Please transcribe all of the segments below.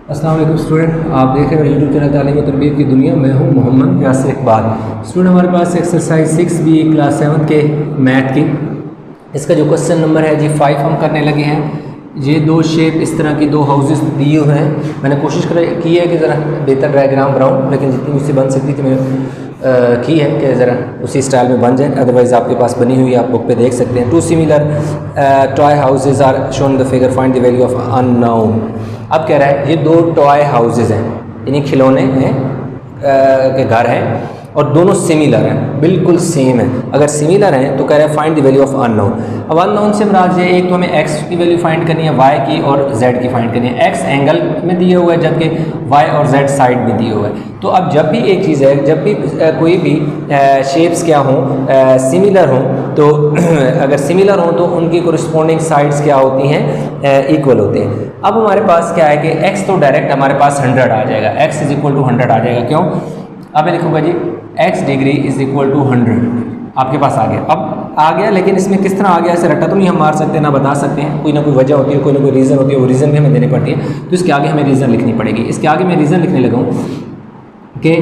अस्सलाम वालेकुम स्टूडेंट, आप देख रहे हैं यूट्यूब चैनल तालीम और तरबियत की दुनिया। मैं हूं मोहम्मद यासिर इकबाल। स्टूडेंट, हमारे पास एक्सरसाइज 6B क्लास 7 के मैथ की इसका जो क्वेश्चन नंबर है जी 5 हम करने लगे हैं। ये दो शेप इस तरह की दो हाउसेस दिए हुए हैं। मैंने कोशिश की है कि ज़रा बेहतर डायग्राम बनाऊँ, लेकिन जितनी मुझसे बन सकती थी मैंने की है कि ज़रा उसी स्टाइल में बन जाए। अदरवाइज़ आपके पास बनी हुई आप बुक पे देख सकते हैं। Two similar toy houses are shown the figure, find the value of unknown. अब कह रहा है ये दो टॉय हाउसेज हैं, यानी खिलौने हैं के घर हैं और दोनों सिमिलर हैं, बिल्कुल सेम है। अगर सिमिलर हैं तो कह रहा है find the value of unknown. अब अननोन से मुराद है, एक तो हमें x की वैल्यू फाइंड करनी है, y की और z की फाइंड करनी है। x एंगल में दिया हुआ है जबकि y और z साइड में दिया हुआ है। तो अब जब भी एक चीज़ है, जब भी कोई भी शेप्स क्या हों सिमिलर हों, तो अगर सिमिलर हों तो उनकी कोरिस्पोंडिंग साइड्स क्या होती हैं, इक्वल होते हैं। अब हमारे पास क्या है कि x तो डायरेक्ट हमारे पास 100 आ जाएगा, x इज इक्वल टू 100 आ जाएगा। क्यों? अब मैं लिखूँगा जी x degree is equal to 100 आपके पास आ गया। अब आ गया, लेकिन इसमें किस तरह आ गया, ऐसे रट्टा तो नहीं हम मार सकते, ना बता सकते हैं। कोई ना कोई वजह होती है, कोई ना कोई रीज़न होती है, वो रीज़न भी हमें देनी पड़ती है। तो इसके आगे हमें रीज़न लिखनी पड़ेगी। इसके आगे मैं रीज़न लिखने लगा हूँ कि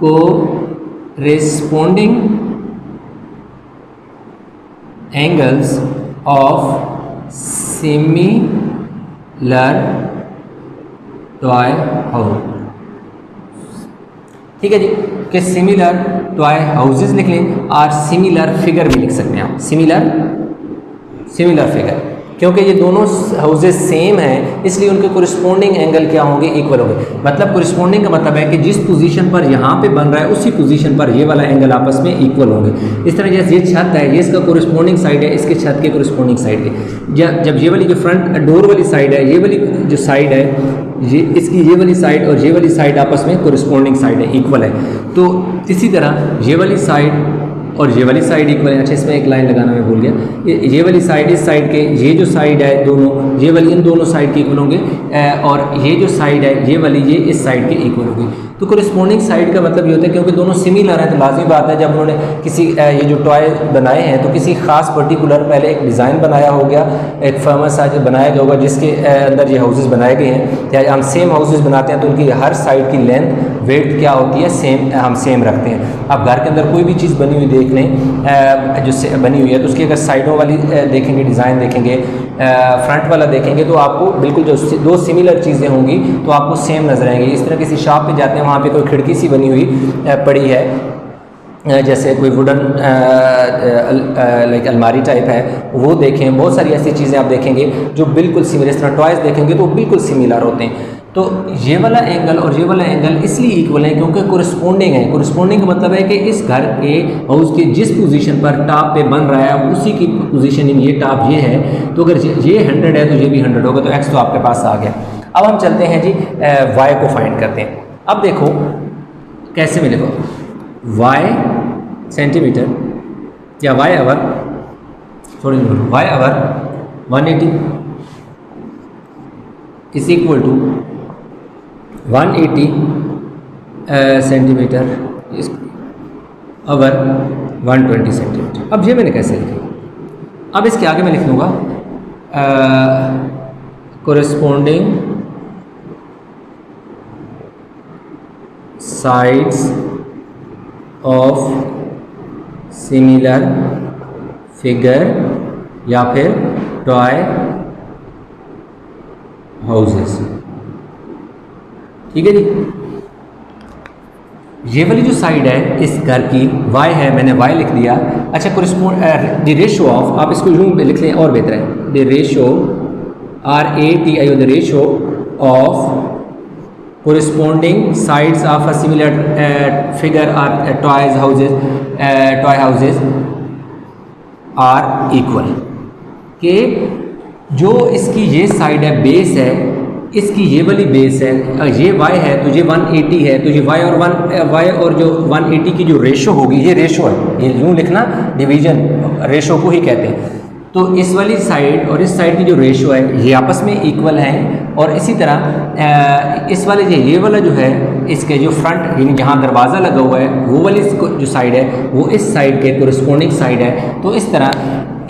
corresponding angles of similar toy house. ठीक है जी, कि सिमिलर टॉय हाउसेज लिख लें और सिमिलर फिगर भी लिख सकते हैं आप, सिमिलर फिगर, क्योंकि ये दोनों हाउसेज सेम हैं इसलिए उनके कोरिस्पोंडिंग एंगल क्या होंगे, इक्वल होंगे। मतलब कोरिस्पोंडिंग का मतलब है कि जिस पोजीशन पर यहाँ पे बन रहा है उसी पोजीशन पर ये वाला एंगल आपस में इक्वल होंगे। इस तरह जैसे ये छत है, ये इसका कोरिस्पोंडिंग साइड है इसके छत के कोरिस्पोंडिंग साइड के। जब ये वाली जो फ्रंट डोर वाली साइड है, ये वाली जो साइड है, ये इसकी ये वाली साइड और ये वाली साइड आपस में कोरिस्पोंडिंग साइड है, इक्वल है। तो इसी तरह ये वाली साइड और ये वाली साइड इक्वल है। अच्छा, इसमें एक लाइन लगाना मैं भूल गया। ये वाली साइड इस साइड के, ये जो साइड है दोनों, ये वाली इन दोनों साइड के इक्वल होंगे और ये जो साइड है ये वाली ये इस साइड के इक्वल होगी। तो कोरिस्पोंडिंग साइड का मतलब ये होता है क्योंकि दोनों सिमिलर हैं तो लाजमी बात है जब उन्होंने किसी ये जो टॉय बनाए हैं तो किसी खास पर्टिकुलर पहले एक डिज़ाइन बनाया हो गया, एक फेमस आज बनाया गया होगा जिसके अंदर ये हाउसेज बनाए गए हैं। या हम सेम हाउसेज बनाते हैं तो उनकी हर साइड की लेंथ वेट क्या होती है, सेम, हम सेम रखते हैं। आप घर के अंदर कोई भी चीज़ बनी हुई देख लें जो बनी हुई है तो उसकी अगर साइडों वाली देखेंगे, डिज़ाइन देखेंगे, फ्रंट वाला देखेंगे तो आपको बिल्कुल जो दो सिमिलर चीज़ें होंगी तो आपको सेम नजर आएंगी। इस तरह किसी शॉप पे जाते हैं, वहाँ पे कोई खिड़की सी बनी हुई पड़ी है, जैसे कोई वुडन लाइक अलमारी टाइप है, वो देखें। बहुत सारी ऐसी चीज़ें आप देखेंगे जो बिल्कुल सिमिलर, इस तरह टॉयज़ देखेंगे तो बिल्कुल सिमिलर होते हैं। तो ये वाला एंगल और ये वाला एंगल इसलिए इक्वल है क्योंकि कोरिस्पोंडिंग है। कोरिस्पोंडिंग का मतलब है कि इस घर के हाउस के जिस पोजीशन पर टॉप पे बन रहा है उसी की पोजीशन, ये टॉप ये है तो अगर ये 100 है तो ये भी 100 होगा। तो x तो आपके पास आ गया। अब हम चलते हैं जी y को फाइंड करते हैं। अब देखो कैसे मिलेगा, y सेंटीमीटर या y आवर, थोड़ी y over 180 is equal to 180 centimetre over 120 centimetre. अब ये मैंने कैसे लिखा, अब इसके आगे मैं लिख लूँगा कोरिस्पोंडिंग साइड्स ऑफ सिमिलर फिगर या फिर टॉय हाउसेस। ठीक है जी, ये वाली जो साइड है इस घर की y है, मैंने y लिख दिया। अच्छा, कोरिस्पोंड द रेशियो ऑफ, आप इसको यूं लिख लें और बेहतर है, the ratio RATIO, the ratio of corresponding sides of a similar figure are toy houses are equal. के जो इसकी ये साइड है, बेस है, इसकी ये वाली बेस है, ये y है तो ये 180 है, तो ये y और जो 180 की जो रेशो होगी, ये रेशो है, ये यूँ लिखना, डिवीजन रेशो को ही कहते हैं। तो इस वाली साइड और इस साइड की जो रेशो है ये आपस में इक्वल हैं। और इसी तरह इस वाले ये वाला जो है, इसके जो फ्रंट यानी जहाँ दरवाज़ा लगा हुआ है वो वाली जो साइड है वो इस साइड के कोरिस्पोंडिंग साइड है। तो इस तरह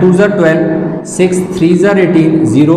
2 12 6 3 18 0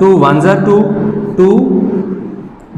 2 1 2 2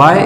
y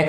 x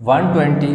120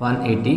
180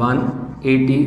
180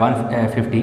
150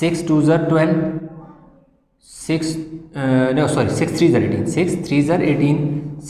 6 2 12 6 3 18 6 3 18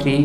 3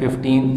15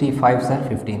3 5 15،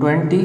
20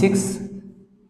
6۔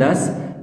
10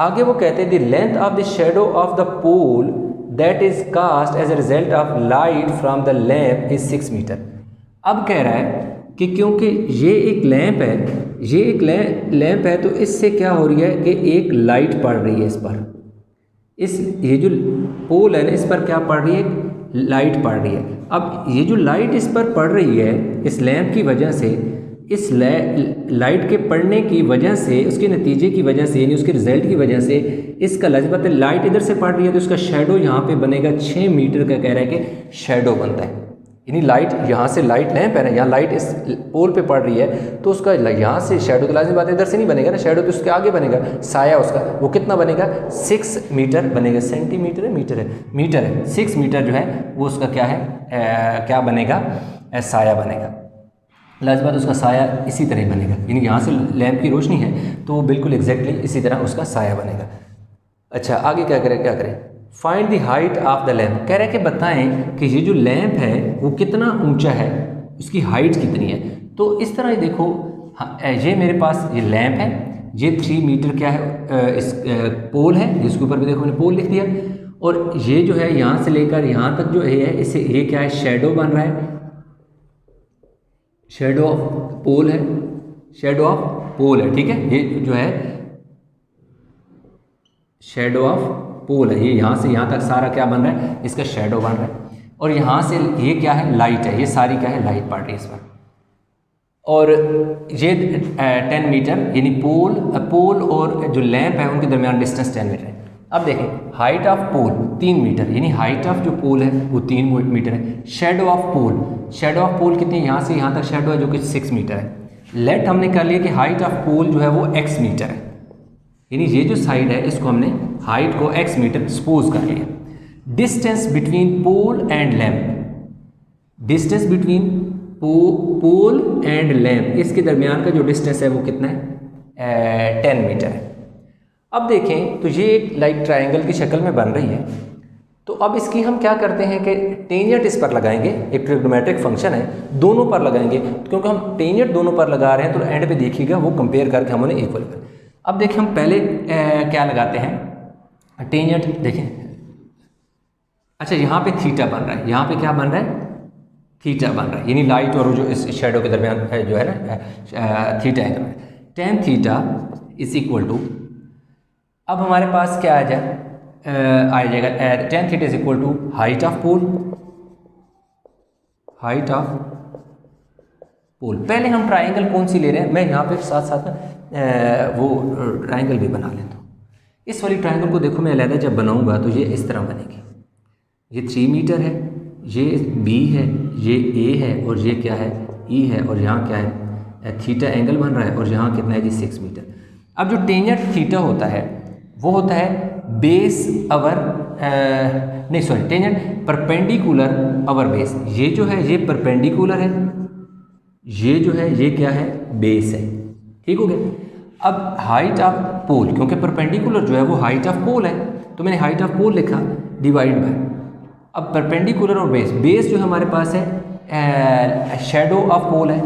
आगे वो कहते हैं the length of the shadow of the pole that is cast as a result of light from the lamp is 6 metre. अब कह रहा है कि क्योंकि ये एक लैंप है, ये एक लैंप है, तो इससे क्या हो रही है कि एक लाइट पड़ रही है इस पर, इस ये जो पोल है ना इस पर क्या पड़ रही है, लाइट पड़ रही है। अब ये जो लाइट इस पर पड़ रही है इस लैंप की वजह से, इस लाइट के पड़ने की वजह से, उसके नतीजे की वजह से, यानी उसके रिजल्ट की वजह से इसका लाजबत लाइट इधर से पड़ रही है तो इसका शेडो यहाँ पे बनेगा 6 मीटर का, कह रहा है कि शेडो बनता है। यानी लाइट यहाँ से, लाइट लैंप है ना, यहाँ लाइट इस पोल पे पड़ रही है तो उसका यहाँ से शेडो, तो लाजमी बात है इधर से नहीं बनेगा ना, शेडो तो उसके आगे बनेगा, साया उसका, वो कितना बनेगा 6 मीटर बनेगा। सेंटीमीटर है, मीटर है, मीटर है, 6 मीटर जो है वो उसका क्या है, क्या बनेगा, साया बनेगा। लाजमी बात उसका साया इसी तरह ही बनेगा, यानी यहाँ से लैंप की रोशनी है तो वो बिल्कुल एग्जैक्टली इसी तरह उसका साया बनेगा। अच्छा आगे क्या करें, find the height of the lamp. कह रहे हैं कि बताएं कि ये जो लैंप है वो कितना ऊंचा है, उसकी हाइट कितनी है। तो इस तरह ही देखो, ये मेरे पास ये लैंप है, ये 3 मीटर क्या है, इस पोल है जिसके ऊपर भी देखो मैंने पोल लिख दिया, और ये जो है यहाँ से लेकर यहाँ तक जो है इसे, ये क्या है, शेडो बन रहा है, शेडो ऑफ पोल है, शेडो ऑफ पोल है, ठीक है, ये जो है शेडो ऑफ पोल है, ये यहाँ से यहाँ तक सारा क्या बन रहा है, इसका शेडो बन रहा है। और यहाँ से ये क्या है, लाइट है, ये सारी क्या है, लाइट पड़ रही है इस पर। और ये 10 मीटर, यानी पोल और जो लैंप है उनके दरमियान डिस्टेंस 10 मीटर है। अब देखें हाइट ऑफ पोल 3 मीटर, यानी हाइट ऑफ जो पोल है वो 3 मीटर है। शेडो ऑफ पोल कितनी, यहाँ से यहाँ तक शेडो है जो कि 6 मीटर है। लेट हमने कर लिया कि हाइट ऑफ पोल जो है वो x मीटर है, यानी ये जो साइड है इसको हमने हाइट को x मीटर सपोज कर लिया। Distance between pole and lamp, distance between pole and lamp, इसके दरमियान का जो डिस्टेंस है वो कितना है, 10 मीटर है। अब देखें तो ये एक लाइक ट्रायंगल की शक्ल में बन रही है, तो अब इसकी हम क्या करते हैं कि टेंजेंट इस पर लगाएंगे, एक ट्रिग्नोमेट्रिक फंक्शन है, दोनों पर लगाएंगे, क्योंकि हम टेंजेंट दोनों पर लगा रहे हैं तो एंड पे देखिएगा वो कंपेयर करके हम उन्हें इक्वल करें। अब देखें हम पहले क्या लगाते हैं, टेंजेंट देखें, अच्छा यहाँ पे थीटा बन रहा है, यहाँ पे क्या बन रहा है, थीटा बन रहा है, यानी लाइट और जो इस शेडो के दरमियान जो है ना थीटा एंगल है, tan theta is equal to, अब हमारे पास क्या आ जाएगा, tan theta is equal to height of pole, height of pole. पहले हम ट्रायंगल कौन सी ले रहे हैं, मैं यहाँ पे साथ साथ वो ट्रायंगल भी बना लेता हूँ। इस वाली ट्रायंगल को देखो मैं अलग जब बनाऊंगा तो ये इस तरह बनेगी, ये 3 मीटर है, ये B है, ये A है, और ये क्या है, E है, और यहाँ क्या है, थीटा एंगल बन रहा है, और यहाँ कितना है जी 6 मीटर। अब जो टेंजेंट थीटा होता है वो होता है बेस अवर, नहीं सॉरी, टेंजेंट परपेंडिकुलर अवर बेस। ये जो है ये परपेंडिकुलर है, ये जो है ये क्या है, बेस है, ठीक हो गया। अब हाइट ऑफ पोल, क्योंकि परपेंडिकुलर जो है वो हाइट ऑफ पोल है, तो मैंने हाइट ऑफ पोल लिखा डिवाइड बाय, अब परपेंडिकुलर और बेस, बेस जो हमारे पास है शेडो ऑफ पोल है,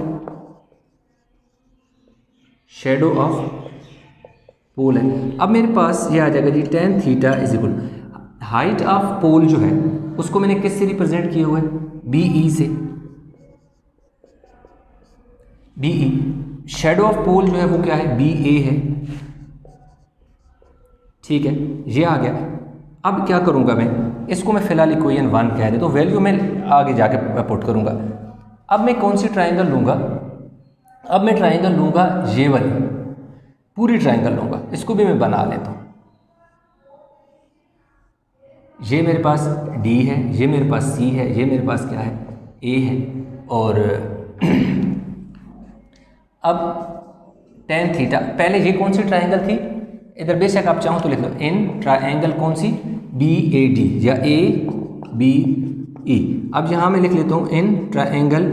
शेडो ऑफ पोल है। अब मेरे पास ये आ जाएगा जी tan theta is equal, height of pole जो है उसको मैंने किससे रिप्रेजेंट किया हुआ है, BE से, BE। शेडो ऑफ पोल जो है वो क्या है, BA है, ठीक है, ये आ गया। अब क्या करूंगा मैं, इसको मैं फिलहाल इक्वेशन 1 कह देता हूँ, वैल्यू मैं आगे जाके पुट करूंगा। अब मैं कौन सी ट्रायंगल लूँगा, अब मैं ट्रायंगल लूँगा ये वाली, पूरी ट्रायंगल लूँगा, इसको भी मैं बना लेता हूँ। ये मेरे पास D है, ये मेरे पास C है, ये मेरे पास क्या है, A है, और अब tan थीटा, पहले ये कौन सी ट्रायंगल थी, इधर बेशक आप चाहो तो लिख लो, इन ट्रायंगल कौन सी, BAD या ABE। अब यहाँ मैं लिख लेता हूँ इन ट्रायंगल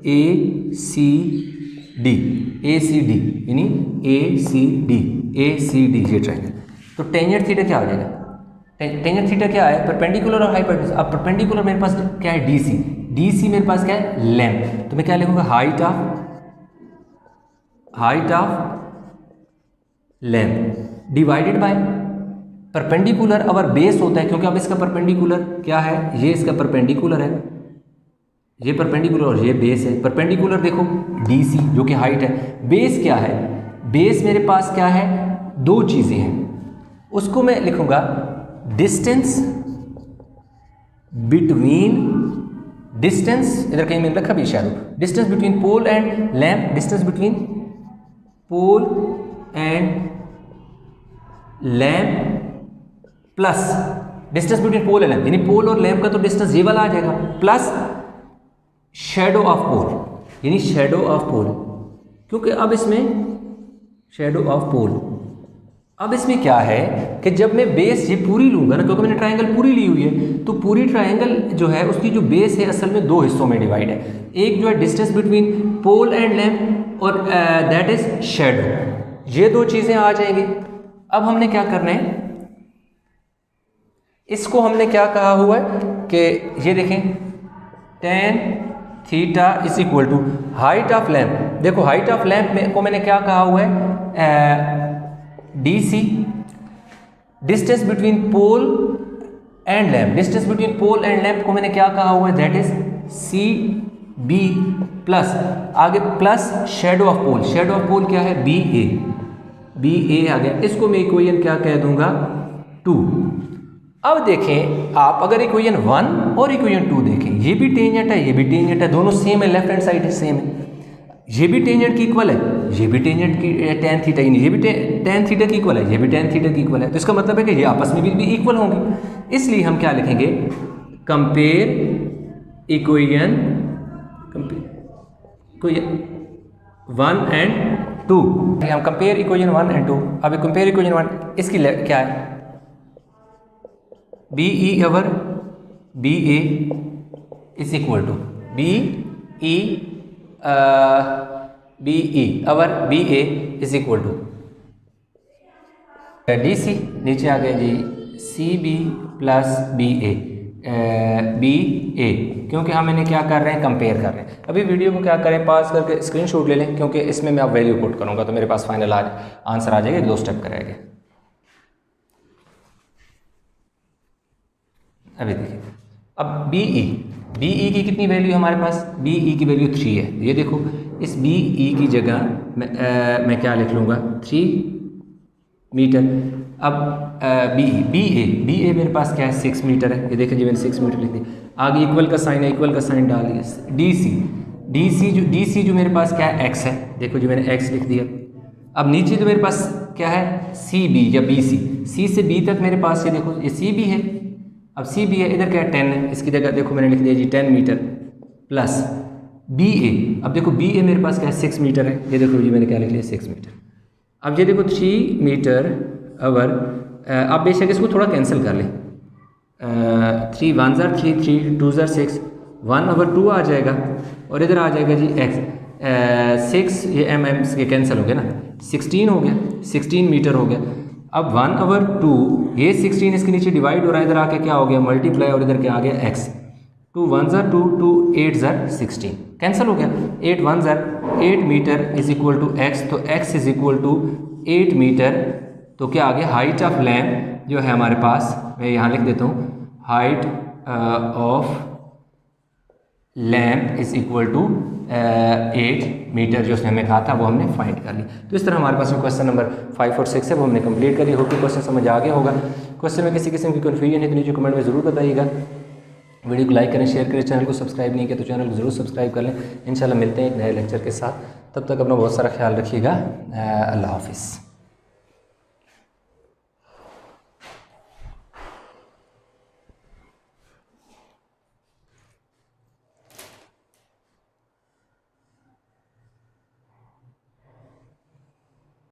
ACD, यानी ACD ये ट्रायंगल। तो टेंजेंट थीटा क्या हो जाएगा, टेंजेंट थीटा क्या है, परपेंडिकुलर और हाइपोटेन्यूज। अब परपेंडिकुलर मेरे पास क्या है, DC मेरे पास क्या है, लेंथ, तो मैं क्या लिखूंगा, height of length divided by perpendicular our base होता है, क्योंकि अब इसका परपेंडिकुलर क्या है, ये इसका परपेंडिकुलर है, ये परपेंडिकुलर और ये बेस है। परपेंडिकुलर देखो DC जो कि हाइट है, बेस क्या है, बेस मेरे पास क्या है, दो चीज़ें हैं, उसको मैं लिखूंगा डिस्टेंस बिटवीन, डिस्टेंस इधर कहीं मैंने रखा भी शायद, distance between pole and lamp, distance between pole and lamp plus distance between pole and lamp, यानी पोल और लैंप का तो डिस्टेंस ये वाला आ जाएगा, प्लस शेडो ऑफ पोल, यानी शेडो ऑफ पोल, क्योंकि अब इसमें शेडो ऑफ पोल, अब इसमें क्या है कि जब मैं बेस ये पूरी लूंगा ना, क्योंकि मैंने ट्रायंगल पूरी ली हुई है, तो पूरी ट्रायंगल जो है उसकी जो बेस है असल में दो हिस्सों में डिवाइड है, एक जो है distance between pole and lamp और दैट इज शेडो, ये दो चीज़ें आ जाएंगी। अब हमने क्या करना है, इसको हमने क्या कहा हुआ है कि ये देखें tan theta is equal to height of lamp, देखो हाइट ऑफ लैंप में को मैंने क्या कहा हुआ है, DC, distance between pole and lamp, distance between pole and lamp को मैंने क्या कहा हुआ है, दैट इज CB प्लस आगे plus shadow of pole, shadow of pole क्या है, BA आ गया, इसको मैं इक्वेशन क्या कह दूंगा 2। अब देखें आप अगर इक्वेशन 1 और इक्वेशन 2 देखें, ये भी टेंजेंट है, ये भी टेंजेंट है, दोनों सेम है, लेफ्ट हैंड साइड है सेम है, ये भी टेंजेंट की इक्वल है, ये भी टेंजेंट की tan थीटा, ये भी tan थीटा की इक्वल है, ये भी tan थीटा की इक्वल है, तो इसका मतलब है कि ये आपस में भी इक्वल होंगे, इसलिए हम क्या लिखेंगे, कंपेयर इक्वेशन 1 एंड 2, हम कंपेयर इक्वेशन 1 एंड 2। अब कंपेयर इक्वेशन 1 इसकी क्या है, BE over BA is equal to BE over BA is equal to DC, नीचे आ गया जी CB प्लस BA, क्योंकि हम इन्हें क्या कर रहे हैं, कंपेयर कर रहे हैं। अभी वीडियो को क्या करें, पास करके स्क्रीनशॉट ले लें, क्योंकि इसमें मैं अब वैल्यू पुट करूँगा तो मेरे पास फाइनल आंसर आ जाएगा, 2 स्टेप करेंगे। अभी देखिए, अब BE की कितनी वैल्यू है हमारे पास, BE की वैल्यू 3 है, ये देखो इस BE की जगह मैं क्या लिख लूँगा 3 मीटर। अब BA मेरे पास क्या है 6 मीटर है, ये देखिए जी मैंने 6 मीटर लिख दिया, आगे इक्वल का साइन है, इक्वल का साइन डाल दिया। DC जो मेरे पास क्या है x है, देखो जी मैंने x लिख दिया। अब नीचे जो मेरे पास क्या है CB या BC, C से B तक मेरे पास ये देखो ये CB है, अब CB है, इधर क्या है 10 है, इसकी जगह देखो मैंने लिख दिया जी 10 मीटर प्लस BA, अब देखो BA मेरे पास क्या है 6 मीटर है, ये देखो जी मैंने क्या लिख लिया 6 मीटर। अब ये देखो 3 मीटर अवर, आप बेशक इसको थोड़ा कैंसिल कर लें, 3 1 ज़र 3, 3 2 ज़र 6, 1 ओवर 2 आ जाएगा और इधर आ जाएगा जी x, 6 ये mm के कैंसिल हो गया ना, 16 हो गया, 16 मीटर हो गया। अब 1 ओवर 2 ये 16 इसके नीचे डिवाइड हो रहा है, इधर आके क्या हो गया मल्टीप्लाई, और इधर क्या आ गया x, 2 1 ज़र 2, 2 8 ज़र 16 कैंसिल हो गया, 8 1 ज़र 8 metre is equal to x, तो x is equal to 8 metre, तो क्या आ गया हाइट ऑफ लैंप जो है हमारे पास, मैं यहाँ लिख देता हूँ, height of lamp is equal to 8 metre, जो उसने हमें कहा था वो हमने फाइंड कर ली। तो इस तरह हमारे पास क्वेश्चन नंबर 5 और 6 है वो हमने कंप्लीट कर लिया। होप कि क्वेश्चन समझ आ गया होगा। क्वेश्चन में किसी किस्म की कन्फ्यूजन है तो नीचे कमेंट में ज़रूर बताइएगा। वीडियो को लाइक करें, शेयर करें, चैनल को सब्सक्राइब नहीं किया तो चैनल को ज़रूर सब्सक्राइब कर लें। इंशाल्लाह मिलते हैं एक नए लेक्चर के साथ, तब तक अपना बहुत सारा ख्याल रखिएगा। अल्लाह हाफिज़।